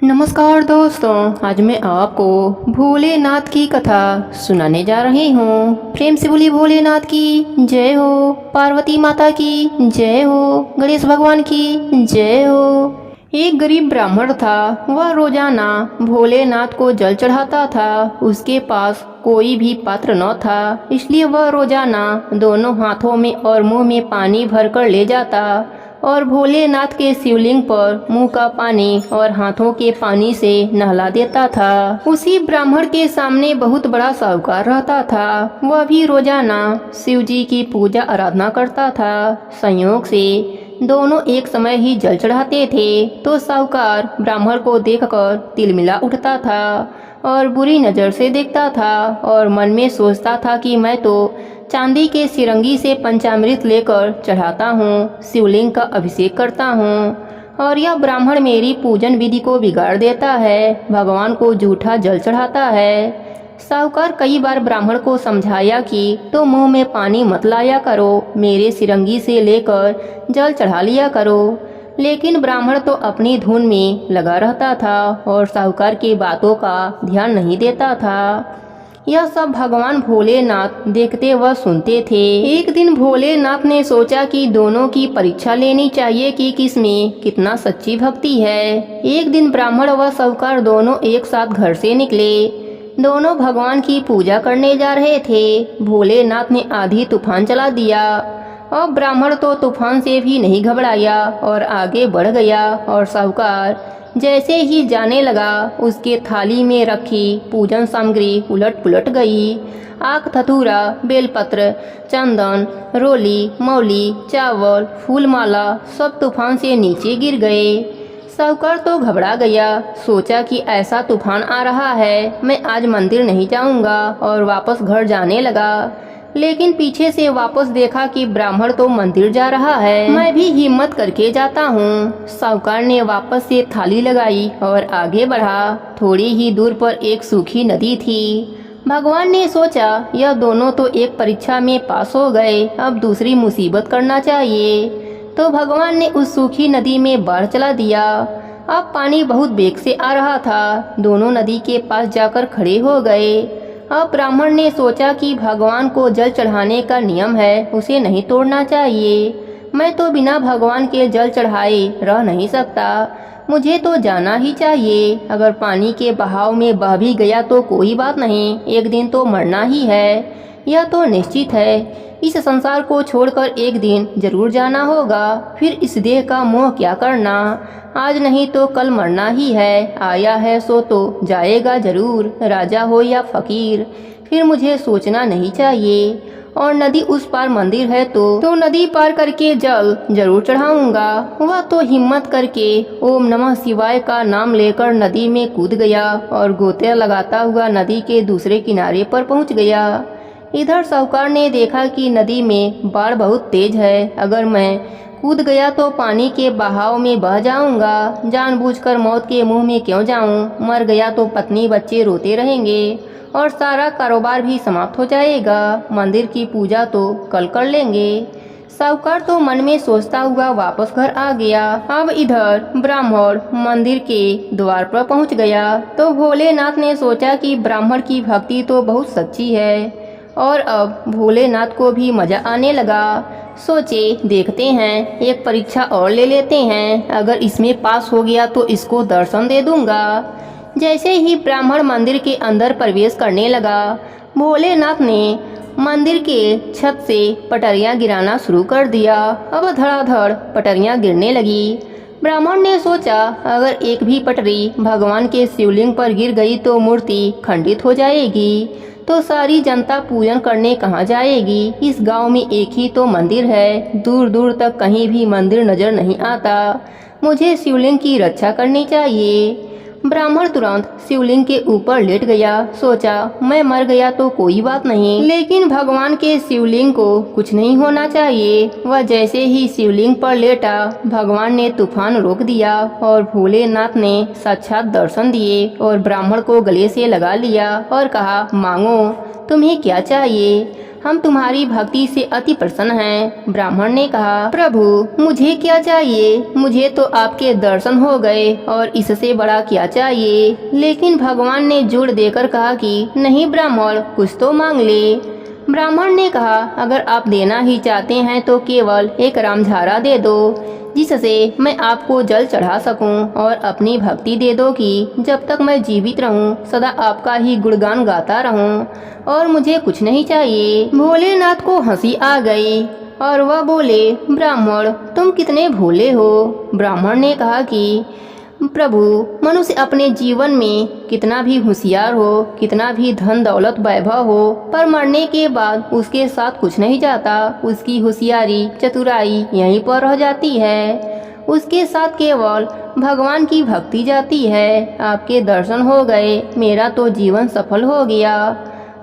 नमस्कार दोस्तों, आज मैं आपको भोलेनाथ की कथा सुनाने जा रही हूँ। प्रेम से बोलिए भोलेनाथ की जय हो, पार्वती माता की जय हो, गणेश भगवान की जय हो। एक गरीब ब्राह्मण था। वह रोजाना भोलेनाथ को जल चढ़ाता था। उसके पास कोई भी पात्र न था, इसलिए वह रोजाना दोनों हाथों में और मुंह में पानी भरकर ले जाता और भोलेनाथ के शिवलिंग पर मुंह का पानी और हाथों के पानी से नहला देता था। उसी ब्राह्मण के सामने बहुत बड़ा साहूकार रहता था। वह भी रोजाना शिव जी की पूजा आराधना करता था। संयोग से दोनों एक समय ही जल चढ़ाते थे, तो साहूकार ब्राह्मण को देखकर तिलमिला उठता था और बुरी नज़र से देखता था और मन में सोचता था कि मैं तो चांदी के सिरंगी से पंचामृत लेकर चढ़ाता हूँ, शिवलिंग का अभिषेक करता हूँ और यह ब्राह्मण मेरी पूजन विधि को बिगाड़ देता है, भगवान को जूठा जल चढ़ाता है। साहूकार कई बार ब्राह्मण को समझाया कि तो मुंह में पानी मत लाया करो, मेरे सिरंगी से लेकर जल चढ़ा लिया करो, लेकिन ब्राह्मण तो अपनी धुन में लगा रहता था और साहूकार की बातों का ध्यान नहीं देता था। यह सब भगवान भोलेनाथ देखते व सुनते थे। एक दिन भोलेनाथ ने सोचा कि दोनों की परीक्षा लेनी चाहिए कि किसमें कितना सच्ची भक्ति है। एक दिन ब्राह्मण व साहूकार दोनों एक साथ घर से निकले। दोनों भगवान की पूजा करने जा रहे थे। भोलेनाथ ने आधी तूफान चला दिया और ब्राह्मण तो तूफान से भी नहीं घबराया और आगे बढ़ गया और साहूकार जैसे ही जाने लगा, उसके थाली में रखी पूजन सामग्री उलट पुलट गई। आक, धतूरा, बेलपत्र, चंदन, रोली, मौली, चावल, फूलमाला सब तूफान से नीचे गिर गए। साहूकार तो घबरा गया। सोचा कि ऐसा तूफान आ रहा है, मैं आज मंदिर नहीं जाऊंगा और वापस घर जाने लगा। लेकिन पीछे से वापस देखा कि ब्राह्मण तो मंदिर जा रहा है, मैं भी हिम्मत करके जाता हूँ। साहूकार ने वापस से थाली लगाई और आगे बढ़ा। थोड़ी ही दूर पर एक सूखी नदी थी। भगवान ने सोचा यह दोनों तो एक परीक्षा में पास हो गए, अब दूसरी मुसीबत करना चाहिए। तो भगवान ने उस सूखी नदी में बाढ़ चला दिया। अब पानी बहुत बेग से आ रहा था। दोनों नदी के पास जाकर खड़े हो गए। अब ब्राह्मण ने सोचा कि भगवान को जल चढ़ाने का नियम है, उसे नहीं तोड़ना चाहिए। मैं तो बिना भगवान के जल चढ़ाए रह नहीं सकता, मुझे तो जाना ही चाहिए। अगर पानी के बहाव में बह भी गया तो कोई बात नहीं, एक दिन तो मरना ही है, यह तो निश्चित है। इस संसार को छोड़कर एक दिन जरूर जाना होगा, फिर इस देह का मोह क्या करना। आज नहीं तो कल मरना ही है, आया है सो तो जाएगा जरूर, राजा हो या फकीर, फिर मुझे सोचना नहीं चाहिए। और नदी उस पार मंदिर है तो नदी पार करके जल जरूर चढ़ाऊंगा। वह तो हिम्मत करके ओम नमः शिवाय का नाम लेकर नदी में कूद गया और गोते लगाता हुआ नदी के दूसरे किनारे पर पहुंच गया। इधर साहूकार ने देखा कि नदी में बाढ़ बहुत तेज है, अगर मैं कूद गया तो पानी के बहाव में बह जाऊंगा, जानबूझकर मौत के मुंह में क्यों जाऊं। मर गया तो पत्नी बच्चे रोते रहेंगे और सारा कारोबार भी समाप्त हो जाएगा। मंदिर की पूजा तो कल कर लेंगे। साहूकार तो मन में सोचता हुआ वापस घर आ गया। अब इधर ब्राह्मण मंदिर के द्वार पर पहुंच गया तो भोलेनाथ ने सोचा कि ब्राह्मण की भक्ति तो बहुत सच्ची है और अब भोलेनाथ को भी मजा आने लगा। सोचे देखते हैं, एक परीक्षा और ले लेते हैं, अगर इसमें पास हो गया तो इसको दर्शन दे दूंगा। जैसे ही ब्राह्मण मंदिर के अंदर प्रवेश करने लगा, भोलेनाथ ने मंदिर के छत से पटरियां गिराना शुरू कर दिया। अब धड़ाधड़ पटरियां गिरने लगी। ब्राह्मण ने सोचा अगर एक भी पटरी भगवान के शिवलिंग पर गिर गई तो मूर्ति खंडित हो जाएगी, तो सारी जनता पूजन करने कहाँ जाएगी। इस गांव में एक ही तो मंदिर है, दूर दूर तक कहीं भी मंदिर नजर नहीं आता। मुझे शिवलिंग की रक्षा करनी चाहिए। ब्राह्मण तुरंत शिवलिंग के ऊपर लेट गया। सोचा मैं मर गया तो कोई बात नहीं, लेकिन भगवान के शिवलिंग को कुछ नहीं होना चाहिए। वह जैसे ही शिवलिंग पर लेटा, भगवान ने तूफान रोक दिया और भोलेनाथ ने साक्षात दर्शन दिए और ब्राह्मण को गले से लगा लिया और कहा मांगो तुम्हें क्या चाहिए। हम तुम्हारी भक्ति से अति प्रसन्न हैं। ब्राह्मण ने कहा, प्रभु मुझे क्या चाहिए, मुझे तो आपके दर्शन हो गए और इससे बड़ा क्या चाहिए। लेकिन भगवान ने जोर देकर कहा कि नहीं ब्राह्मण, कुछ तो मांग ले। ब्राह्मण ने कहा, अगर आप देना ही चाहते हैं तो केवल एक रामझारा दे दो, जिससे मैं आपको जल चढ़ा सकूं, और अपनी भक्ति दे दो कि जब तक मैं जीवित रहूं सदा आपका ही गुणगान गाता रहूं, और मुझे कुछ नहीं चाहिए। भोलेनाथ को हंसी आ गई और वह बोले, ब्राह्मण तुम कितने भोले हो। ब्राह्मण ने कहा कि प्रभु, मनुष्य अपने जीवन में कितना भी होशियार हो, कितना भी धन दौलत वैभव हो, पर मरने के बाद उसके साथ कुछ नहीं जाता। उसकी होशियारी चतुराई यहीं पर रह जाती है, उसके साथ केवल भगवान की भक्ति जाती है। आपके दर्शन हो गए, मेरा तो जीवन सफल हो गया।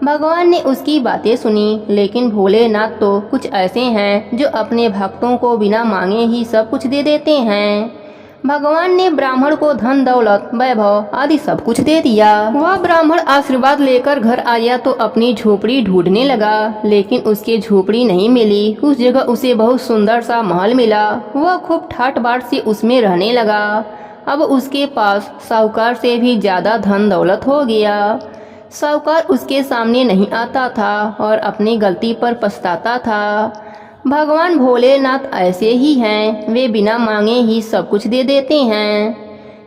भगवान ने उसकी बातें सुनी, लेकिन भोलेनाथ तो कुछ ऐसे हैं जो अपने भक्तों को बिना मांगे ही सब कुछ दे देते हैं। भगवान ने ब्राह्मण को धन दौलत वैभव आदि सब कुछ दे दिया। वह ब्राह्मण आशीर्वाद लेकर घर आया तो अपनी झोपड़ी ढूंढने लगा, लेकिन उसके झोपड़ी नहीं मिली। उस जगह उसे बहुत सुंदर सा महल मिला। वह खूब ठाट बाट से उसमें रहने लगा। अब उसके पास साहूकार से भी ज्यादा धन दौलत हो गया। साहूकार उसके सामने नहीं आता था और अपनी गलती पर पछताता था। भगवान भोलेनाथ ऐसे ही हैं, वे बिना मांगे ही सब कुछ दे देते हैं।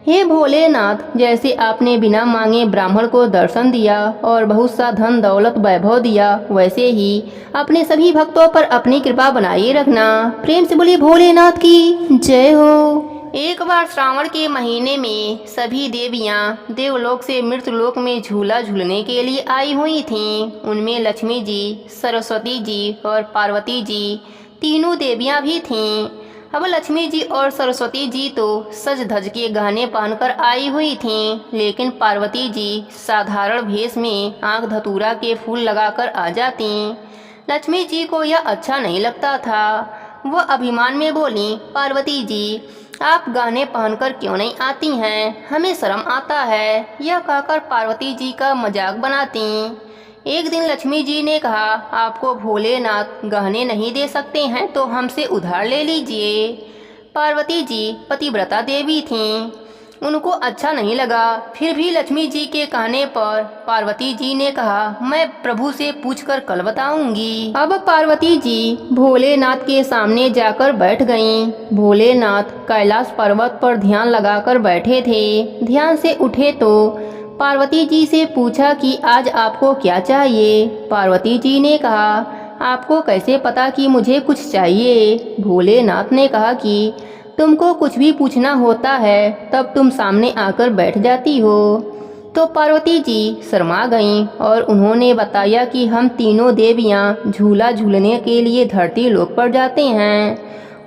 हे भोलेनाथ, जैसे आपने बिना मांगे ब्राह्मण को दर्शन दिया और बहुत सा धन दौलत वैभव दिया, वैसे ही अपने सभी भक्तों पर अपनी कृपा बनाए रखना। प्रेम से बोलिए भोलेनाथ की जय हो। एक बार श्रावण के महीने में सभी देवियां देवलोक से मृतलोक में झूला झूलने के लिए आई हुई थीं। उनमें लक्ष्मी जी, सरस्वती जी और पार्वती जी तीनों देवियां भी थीं। अब लक्ष्मी जी और सरस्वती जी तो सज धज के गहने पहनकर आई हुई थीं, लेकिन पार्वती जी साधारण भेष में आंख धतूरा के फूल लगाकर आ जाती। लक्ष्मी जी को यह अच्छा नहीं लगता था। वह अभिमान में बोली, पार्वती जी आप गहने पहनकर क्यों नहीं आती हैं, हमें शर्म आता है। यह कहकर पार्वती जी का मजाक बनाती। एक दिन लक्ष्मी जी ने कहा, आपको भोलेनाथ गहने नहीं दे सकते हैं तो हमसे उधार ले लीजिए। पार्वती जी पतिव्रता देवी थीं, उनको अच्छा नहीं लगा। फिर भी लक्ष्मी जी के कहने पर पार्वती जी ने कहा, मैं प्रभु से पूछकर कल बताऊंगी। अब पार्वती जी भोलेनाथ के सामने जाकर बैठ गईं। भोलेनाथ कैलाश पर्वत पर ध्यान लगाकर बैठे थे। ध्यान से उठे तो पार्वती जी से पूछा कि आज आपको क्या चाहिए। पार्वती जी ने कहा, आपको कैसे पता कि मुझे कुछ चाहिए। भोलेनाथ ने कहा कि तुमको कुछ भी पूछना होता है तब तुम सामने आकर बैठ जाती हो। तो पार्वती जी शर्मा गईं और उन्होंने बताया कि हम तीनों देवियां झूला झूलने के लिए धरती लोक पर जाते हैं।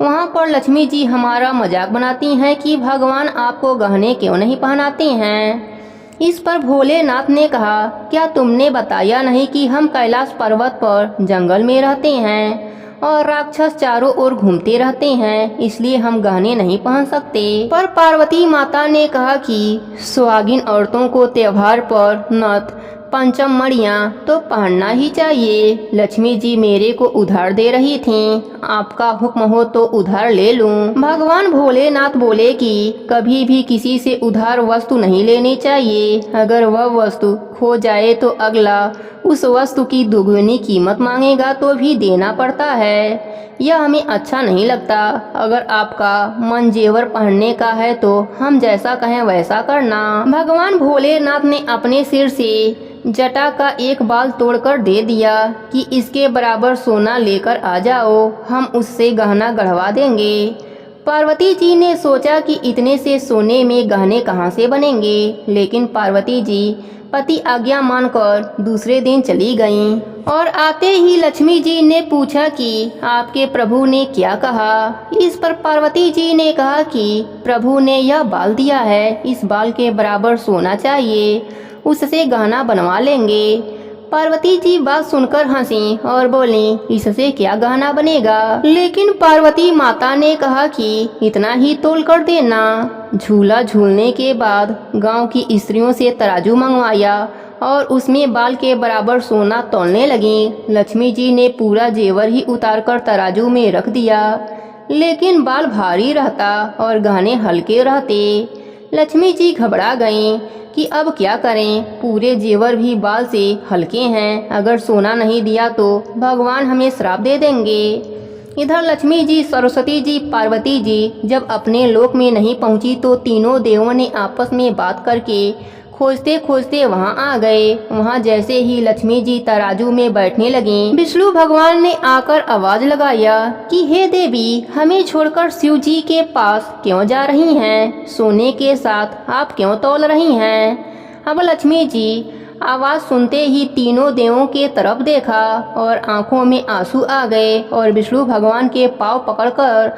वहां पर लक्ष्मी जी हमारा मजाक बनाती हैं कि भगवान आपको गहने क्यों नहीं पहनाते हैं। इस पर भोलेनाथ ने कहा, क्या तुमने बताया नहीं कि हम कैलाश पर्वत पर जंगल में रहते हैं और राक्षस चारों ओर घूमते रहते हैं, इसलिए हम गहने नहीं पहन सकते। पर पार्वती माता ने कहा कि सुहागिन औरतों को त्योहार पर नथ पंचम मणियाँ तो पहनना ही चाहिए। लक्ष्मी जी मेरे को उधार दे रही थीं, आपका हुक्म हो तो उधार ले लूं। भगवान भोलेनाथ बोले कि कभी भी किसी से उधार वस्तु नहीं लेनी चाहिए। अगर वह वस्तु खो जाए तो अगला उस वस्तु की दुगनी कीमत मांगेगा तो भी देना पड़ता है। यह हमें अच्छा नहीं लगता। अगर आपका मन जेवर पहनने का है तो हम जैसा कहें वैसा करना। भगवान भोलेनाथ ने अपने सिर से जटा का एक बाल तोड़कर दे दिया कि इसके बराबर सोना लेकर आ जाओ, हम उससे गहना गढ़वा देंगे। पार्वती जी ने सोचा कि इतने से सोने में गहने कहाँ से बनेंगे, लेकिन पार्वती जी पति आज्ञा मानकर दूसरे दिन चली गईं। और आते ही लक्ष्मी जी ने पूछा कि आपके प्रभु ने क्या कहा। इस पर पार्वती जी ने कहा कि प्रभु ने यह बाल दिया है, इस बाल के बराबर सोना चाहिए, उससे गहना बनवा लेंगे। पार्वती जी बात सुनकर हंसी और बोली, इससे क्या गहना बनेगा। लेकिन पार्वती माता ने कहा कि इतना ही तोल कर देना। झूला झूलने के बाद गांव की स्त्रियों से तराजू मंगवाया और उसमें बाल के बराबर सोना तौलने लगी। लक्ष्मी जी ने पूरा जेवर ही उतारकर तराजू में रख दिया, लेकिन बाल भारी रहता और गहने हल्के रहते। लक्ष्मी जी घबरा गईं कि अब क्या करें, पूरे जेवर भी बाल से हल्के हैं, अगर सोना नहीं दिया तो भगवान हमें श्राप दे देंगे। इधर लक्ष्मी जी, सरस्वती जी, पार्वती जी जब अपने लोक में नहीं पहुंची तो तीनों देवों ने आपस में बात करके खोजते खोजते वहां आ गए। वहां जैसे ही लक्ष्मी जी तराजू में बैठने लगीं, विष्णु भगवान ने आकर आवाज लगाया कि हे देवी, हमें छोड़कर शिव जी के पास क्यों जा रही हैं? सोने के साथ आप क्यों तौल रही हैं? अब लक्ष्मी जी आवाज सुनते ही तीनों देवों के तरफ देखा और आंखों में आंसू आ गए और विष्णु भगवान के पांव पकड़कर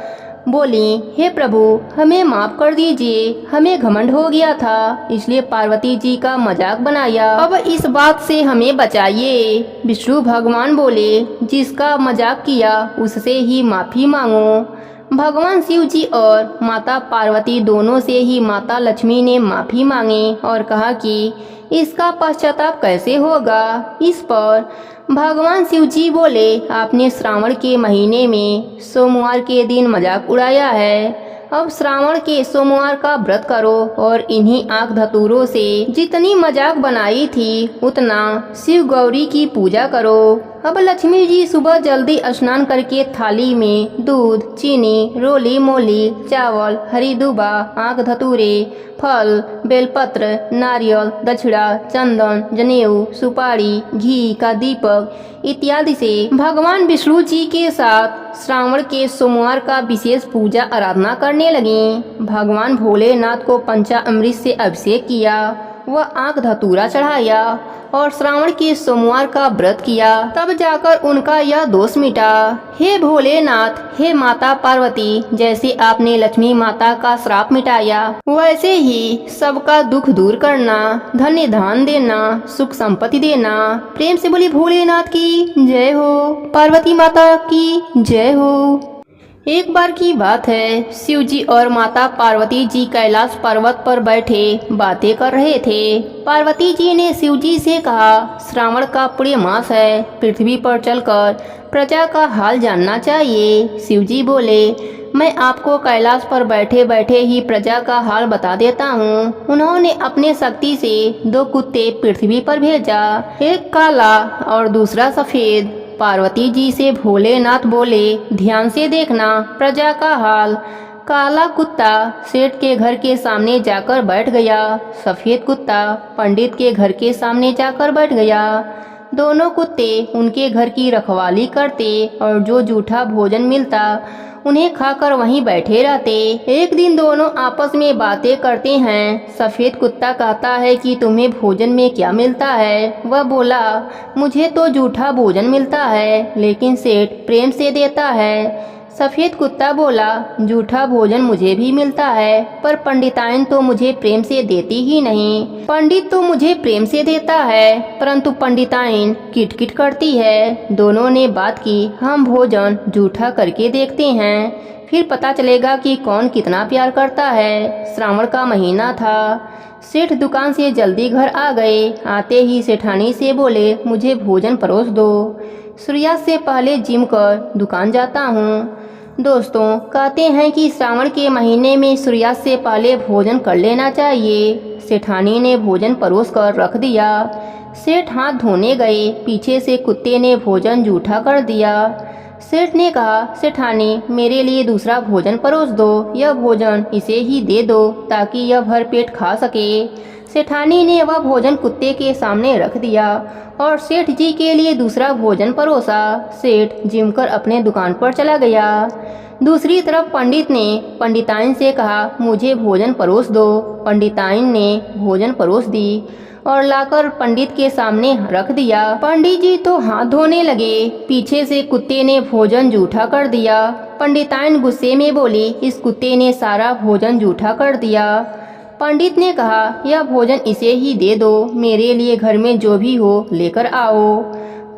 बोली, हे प्रभु, हमें माफ कर दीजिए, हमें घमंड हो गया था, इसलिए पार्वती जी का मजाक बनाया, अब इस बात से हमें बचाइए। विष्णु भगवान बोले, जिसका मजाक किया उससे ही माफी मांगो। भगवान शिव जी और माता पार्वती दोनों से ही माता लक्ष्मी ने माफी मांगी और कहा कि इसका पश्चाताप कैसे होगा। इस पर भगवान शिव जी बोले, आपने श्रावण के महीने में सोमवार के दिन मजाक उड़ाया है, अब श्रावण के सोमवार का व्रत करो और इन्हीं आंख धतूरों से जितनी मजाक बनाई थी उतना शिव गौरी की पूजा करो। अब लक्ष्मी जी सुबह जल्दी स्नान करके थाली में दूध, चीनी, रोली मोली, चावल, हरी दूबा, आंख धतूरे, फल, बेलपत्र, नारियल, दक्षिणा, चंदन, जनेऊ, सुपारी, घी का दीपक इत्यादि से भगवान विष्णु जी के साथ श्रावण के सोमवार का विशेष पूजा आराधना करने लगी। भगवान भोलेनाथ को पंचामृत से अभिषेक किया, वह आंख धतूरा चढ़ाया और श्रावण के सोमवार का व्रत किया, तब जाकर उनका यह दोष मिटा। हे भोलेनाथ, हे माता पार्वती, जैसे आपने लक्ष्मी माता का श्राप मिटाया वैसे ही सबका दुख दूर करना, धन्य धान देना, सुख संपत्ति देना। प्रेम से बोली भोलेनाथ की जय हो, पार्वती माता की जय हो। एक बार की बात है, शिव जी और माता पार्वती जी कैलाश पर्वत पर बैठे बातें कर रहे थे। पार्वती जी ने शिव जी से कहा, श्रावण का पुण्य मास है, पृथ्वी पर चलकर प्रजा का हाल जानना चाहिए। शिव जी बोले, मैं आपको कैलाश पर बैठे बैठे ही प्रजा का हाल बता देता हूँ। उन्होंने अपने शक्ति से 2 कुत्ते पृथ्वी पर भेजा, एक काला और दूसरा सफेद। पार्वती जी से भोलेनाथ बोले, ध्यान से देखना प्रजा का हाल। काला कुत्ता सेठ के घर के सामने जाकर बैठ गया, सफेद कुत्ता पंडित के घर के सामने जाकर बैठ गया। दोनों कुत्ते उनके घर की रखवाली करते और जो जूठा भोजन मिलता उन्हें खाकर वहीं बैठे रहते। एक दिन दोनों आपस में बातें करते हैं। सफेद कुत्ता कहता है कि तुम्हें भोजन में क्या मिलता है? वह बोला, मुझे तो जूठा भोजन मिलता है, लेकिन सेठ प्रेम से देता है। सफेद कुत्ता बोला, जूठा भोजन मुझे भी मिलता है, पर पंडिताइन तो मुझे प्रेम से देती ही नहीं। पंडित तो मुझे प्रेम से देता है, परंतु पंडिताइन किटकिट करती है। दोनों ने बात की, हम भोजन जूठा करके देखते हैं, फिर पता चलेगा कि कौन कितना प्यार करता है। श्रावण का महीना था। सेठ दुकान से जल्दी घर आ गए। आते ही सेठानी से बोले, मुझे भोजन परोस दो, सूर्यास्त से पहले जिम कर दुकान जाता हूँ। दोस्तों, कहते हैं कि श्रावण के महीने में सूर्यास्त से पहले भोजन कर लेना चाहिए। सेठानी ने भोजन परोस कर रख दिया। सेठ हाथ धोने गए, पीछे से कुत्ते ने भोजन जूठा कर दिया। सेठ ने कहा, सेठानी मेरे लिए दूसरा भोजन परोस दो, यह भोजन इसे ही दे दो ताकि यह भर पेट खा सके। सेठानी ने वह भोजन कुत्ते के सामने रख दिया और सेठ जी के लिए दूसरा भोजन परोसा। सेठ जिम कर अपने दुकान पर चला गया। दूसरी तरफ पंडित ने पंडिताइन से कहा, मुझे भोजन परोस दो। पंडिताइन ने भोजन परोस दी और लाकर पंडित के सामने रख दिया। पंडित जी तो हाथ धोने लगे, पीछे से कुत्ते ने भोजन जूठा कर दिया। पंडिताइन गुस्से में बोली, इस कुत्ते ने सारा भोजन जूठा कर दिया। पंडित ने कहा, यह भोजन इसे ही दे दो, मेरे लिए घर में जो भी हो लेकर आओ।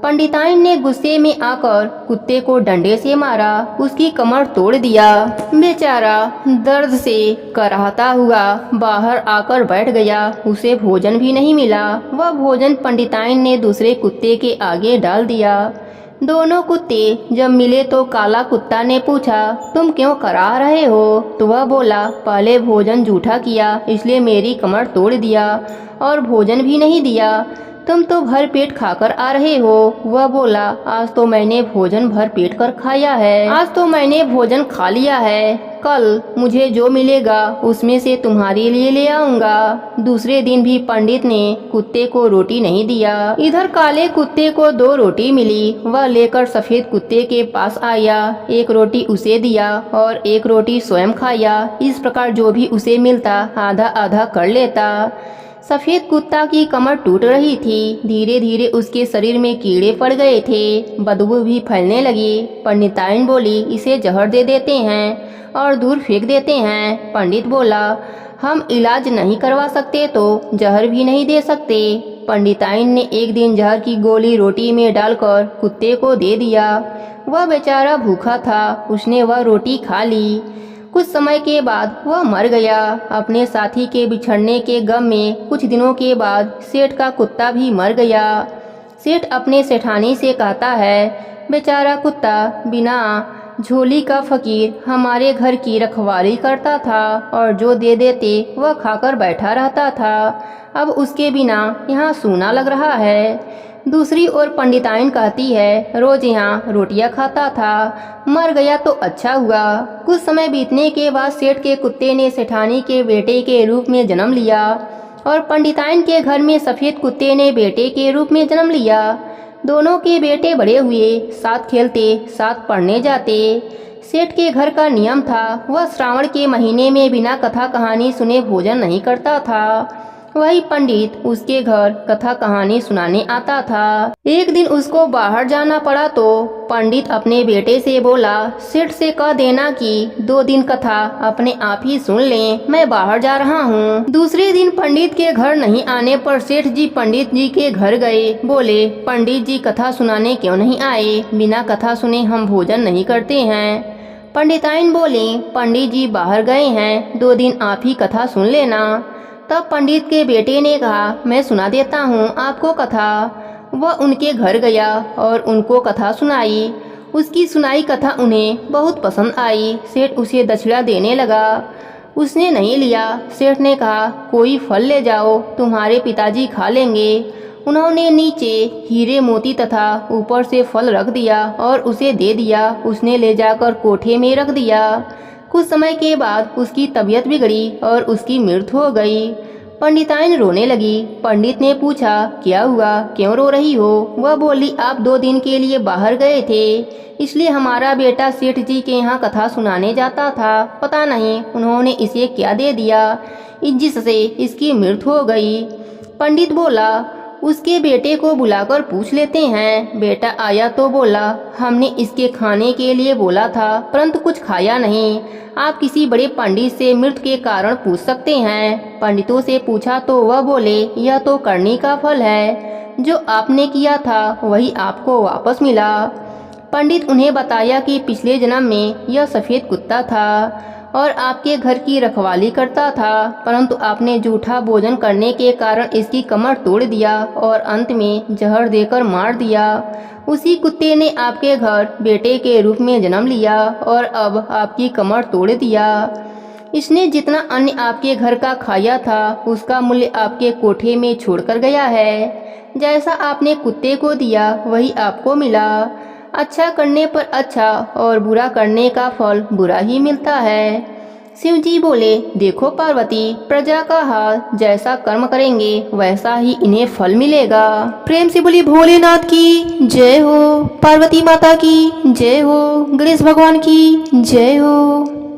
पंडिताइन ने गुस्से में आकर कुत्ते को डंडे से मारा, उसकी कमर तोड़ दिया। बेचारा दर्द से कराहता हुआ बाहर आकर बैठ गया। उसे भोजन भी नहीं मिला। वह भोजन पंडिताइन ने दूसरे कुत्ते के आगे डाल दिया। दोनों कुत्ते जब मिले तो काला कुत्ता ने पूछा, तुम क्यों करा रहे हो? तो वह बोला, पहले भोजन जूठा किया इसलिए मेरी कमर तोड़ दिया और भोजन भी नहीं दिया। तुम तो भर पेट खाकर आ रहे हो। वह बोला, आज तो मैंने भोजन भर पेट कर खाया है, आज तो मैंने भोजन खा लिया है। कल मुझे जो मिलेगा उसमें से तुम्हारे लिए ले आऊंगा। दूसरे दिन भी पंडित ने कुत्ते को रोटी नहीं दिया। इधर काले कुत्ते को 2 रोटी मिली। वह लेकर सफेद कुत्ते के पास आया, एक रोटी उसे दिया और एक रोटी स्वयं खाया। इस प्रकार जो भी उसे मिलता आधा आधा कर लेता। सफेद कुत्ता की कमर टूट रही थी। धीरे धीरे उसके शरीर में कीड़े पड़ गए थे, बदबू भी फैलने लगी। पंडिताइन बोली, इसे जहर दे देते हैं और दूर फेंक देते हैं। पंडित बोला, हम इलाज नहीं करवा सकते तो जहर भी नहीं दे सकते। पंडिताइन ने एक दिन जहर की गोली रोटी में डालकर कुत्ते को दे दिया। वह बेचारा भूखा था, उसने वह रोटी खा ली। कुछ समय के बाद वह मर गया। अपने साथी के बिछड़ने के गम में कुछ दिनों के बाद सेठ का कुत्ता भी मर गया। सेठ अपने सेठानी से कहता है, बेचारा कुत्ता बिना झोली का फकीर हमारे घर की रखवाली करता था और जो दे देते वह खाकर बैठा रहता था। अब उसके बिना यहाँ सूना लग रहा है। दूसरी ओर पंडिताइन कहती है, रोज यहाँ रोटियां खाता था, मर गया तो अच्छा हुआ। कुछ समय बीतने के बाद सेठ के कुत्ते ने सेठानी के बेटे के रूप में जन्म लिया और पंडिताइन के घर में सफेद कुत्ते ने बेटे के रूप में जन्म लिया। दोनों के बेटे बड़े हुए, साथ खेलते, साथ पढ़ने जाते। सेठ के घर का नियम था, वह श्रावण के महीने में बिना कथा कहानी सुने भोजन नहीं करता था। वही पंडित उसके घर कथा कहानी सुनाने आता था। एक दिन उसको बाहर जाना पड़ा तो पंडित अपने बेटे से बोला, सेठ से कह देना कि 2 दिन कथा अपने आप ही सुन लें, मैं बाहर जा रहा हूँ। दूसरे दिन पंडित के घर नहीं आने पर सेठ जी पंडित जी के घर गए। बोले, पंडित जी कथा सुनाने क्यों नहीं आए? बिना कथा सुने हम भोजन नहीं करते हैं। पंडिताइन बोले, पंडित जी बाहर गए हैं, 2 दिन आप ही कथा सुन लेना। तब पंडित के बेटे ने कहा, मैं सुना देता हूँ आपको कथा। वह उनके घर गया और उनको कथा सुनाई। उसकी सुनाई कथा उन्हें बहुत पसंद आई। सेठ उसे दक्षिणा देने लगा, उसने नहीं लिया। सेठ ने कहा, कोई फल ले जाओ, तुम्हारे पिताजी खा लेंगे। उन्होंने नीचे हीरे मोती तथा ऊपर से फल रख दिया और उसे दे दिया। उसने ले जाकर कोठे में रख दिया। कुछ समय के बाद उसकी तबीयत बिगड़ी और उसकी मृत्यु हो गई। पंडिताइन रोने लगी। पंडित ने पूछा, क्या हुआ, क्यों रो रही हो? वह बोली, आप 2 दिन के लिए बाहर गए थे, इसलिए हमारा बेटा सेठ जी के यहाँ कथा सुनाने जाता था। पता नहीं उन्होंने इसे क्या दे दिया, जिससे इसकी मृत्यु हो गई। पंडित बोला, उसके बेटे को बुलाकर पूछ लेते हैं। बेटा आया तो बोला, हमने इसके खाने के लिए बोला था परंतु कुछ खाया नहीं। आप किसी बड़े पंडित से मृत्यु के कारण पूछ सकते हैं। पंडितों से पूछा तो वह बोले, यह तो करनी का फल है, जो आपने किया था वही आपको वापस मिला। पंडित उन्हें बताया कि पिछले जन्म में यह सफ़ेद कुत्ता था और आपके घर की रखवाली करता था, परंतु आपने जूठा भोजन करने के कारण इसकी कमर तोड़ दिया और अंत में जहर देकर मार दिया। उसी कुत्ते ने आपके घर बेटे के रूप में जन्म लिया और अब आपकी कमर तोड़ दिया। इसने जितना अन्न आपके घर का खाया था उसका मूल्य आपके कोठे में छोड़कर गया है। जैसा आपने कुत्ते को दिया वही आपको मिला। अच्छा करने पर अच्छा और बुरा करने का फल बुरा ही मिलता है। शिव जी बोले, देखो पार्वती, प्रजा का हाल जैसा कर्म करेंगे वैसा ही इन्हें फल मिलेगा। प्रेम से बोली भोलेनाथ की जय हो, पार्वती माता की जय हो, गणेश भगवान की जय हो।